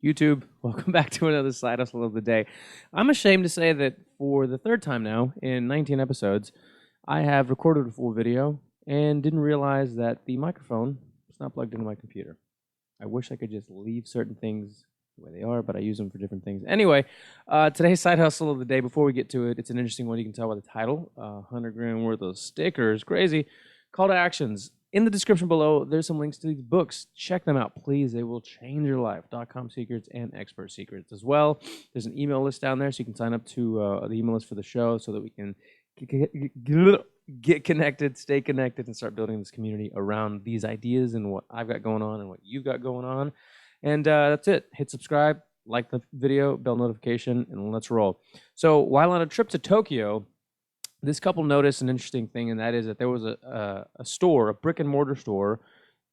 YouTube, welcome back to another Side Hustle of the Day. I'm ashamed to say that for the third time now, in 19 episodes, I have recorded a full video and didn't realize that the microphone was not plugged into my computer. I wish I could just leave certain things the way they are, but I use them for different things. Anyway, today's Side Hustle of the Day, before we get to it, it's an interesting one. You can tell by the title, 100 grand worth of stickers. Crazy. Call to actions. In the description below, there's some links to these books. Check them out, please. They will change your life. .com secrets and expert secrets as well. There's an email list down there, so you can sign up to the email list for the show so that we can get connected, stay connected, and start building this community around these ideas and what I've got going on and what you've got going on. And that's it. Hit subscribe, like the video, bell notification, and let's roll. So while on a trip to Tokyo, this couple noticed an interesting thing, and that is that there was a store, a brick and mortar store,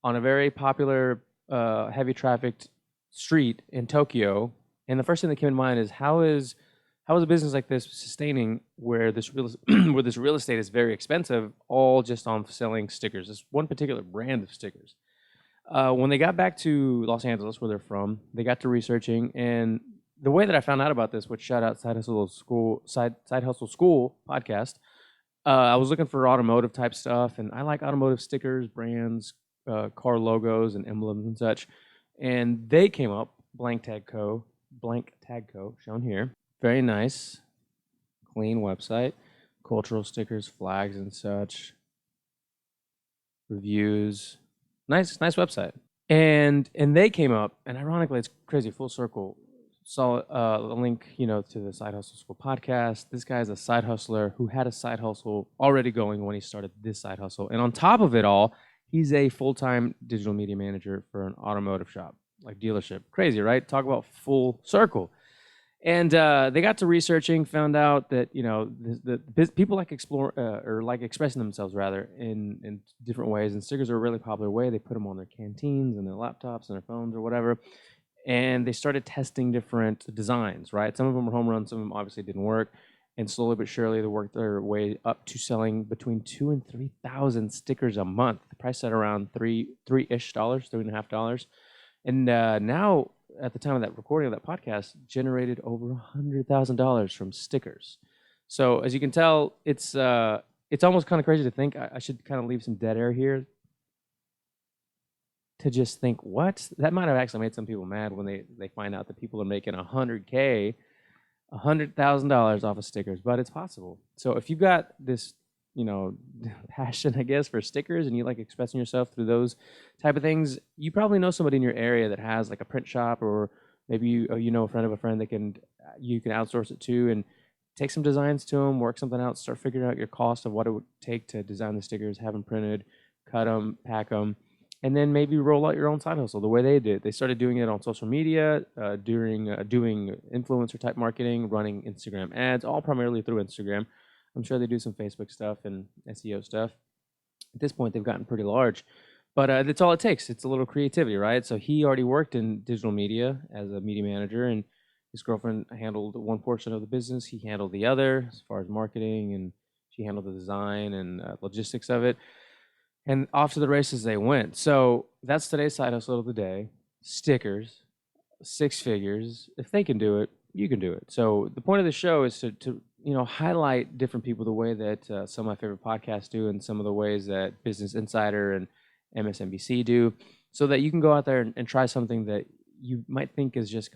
on a very popular, heavy trafficked street in Tokyo. And the first thing that came to mind is how is a business like this sustaining where this where this real estate is very expensive, all just on selling stickers? This one particular brand of stickers. When they got back to Los Angeles, where they're from, they got to researching, and the way that I found out about this, which shout out Side Hustle School podcast, I was looking for automotive type stuff, and I like automotive stickers, brands, car logos, and emblems and such. And they came up, Blank Tag Co., shown here. Very nice, clean website, cultural stickers, flags, and such. Reviews, nice website. And they came up, and ironically, it's crazy, full circle. Saw a link, to the Side Hustle School podcast. This guy is a side hustler who had a side hustle already going when he started this side hustle. And on top of it all, he's a full-time digital media manager for an automotive shop, like dealership. Crazy, right? Talk about full circle. And they got to researching, found out that, the people like explore or like expressing themselves rather in different ways. And stickers are a really popular way. They put them on their canteens and their laptops and their phones or whatever. And they started testing different designs, right? Some of them were home runs, some of them obviously didn't work. And slowly but surely, they worked their way up to selling between 2,000 and 3,000 stickers a month. The price set around $3-ish, $3.50. And now, at the time of that recording of that podcast, generated over $100,000 from stickers. So as you can tell, it's almost kind of crazy to think. I should kind of leave some dead air here to just think, what? That might have actually made some people mad when they find out that people are making $100,000 off of stickers, but it's possible. So if you've got this, passion, I guess, for stickers and you like expressing yourself through those type of things, you probably know somebody in your area that has like a print shop, or maybe you know a friend of a friend that you can outsource it to and take some designs to them, work something out, start figuring out your cost of what it would take to design the stickers, have them printed, cut them, pack them, and then maybe roll out your own side hustle the way they did. They started doing it on social media, doing influencer type marketing, running Instagram ads, all primarily through Instagram. I'm sure they do some Facebook stuff and SEO stuff. At this point, they've gotten pretty large, but that's all it takes. It's a little creativity, right? So he already worked in digital media as a media manager, and his girlfriend handled one portion of the business. He handled the other as far as marketing, and she handled the design and logistics of it. And off to the races they went. So that's today's side hustle of the day. Stickers, 6 figures. If they can do it, you can do it. So the point of the show is to highlight different people the way that some of my favorite podcasts do, and some of the ways that Business Insider and MSNBC do, so that you can go out there and try something that you might think is just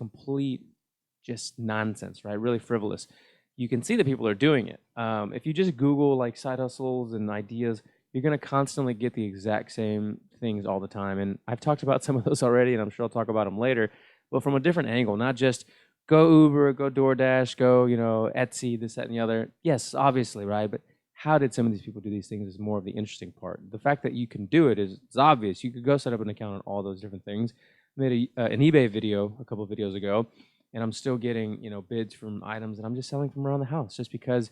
nonsense, right? Really frivolous. You can see that people are doing it. If you just Google like side hustles and ideas, you're going to constantly get the exact same things all the time. And I've talked about some of those already, and I'm sure I'll talk about them later, but from a different angle, not just go Uber, go DoorDash, go, Etsy, this, that, and the other. Yes, obviously, right? But how did some of these people do these things is more of the interesting part. The fact that you can do it is obvious. You could go set up an account on all those different things. I made an eBay video a couple of videos ago, and I'm still getting, bids from items that I'm just selling from around the house just because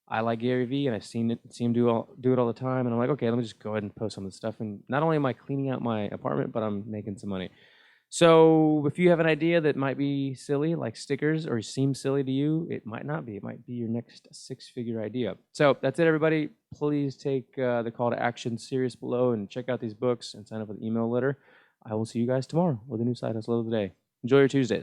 I like Gary Vee, and I've seen him do it all the time, and I'm like, okay, let me just go ahead and post some of this stuff. And not only am I cleaning out my apartment, but I'm making some money. So if you have an idea that might be silly, like stickers, or seems silly to you, it might not be. It might be your next 6-figure idea. So that's it, everybody. Please take the call to action serious below and check out these books and sign up for the email letter. I will see you guys tomorrow with a new side hustle of the day. Enjoy your Tuesday.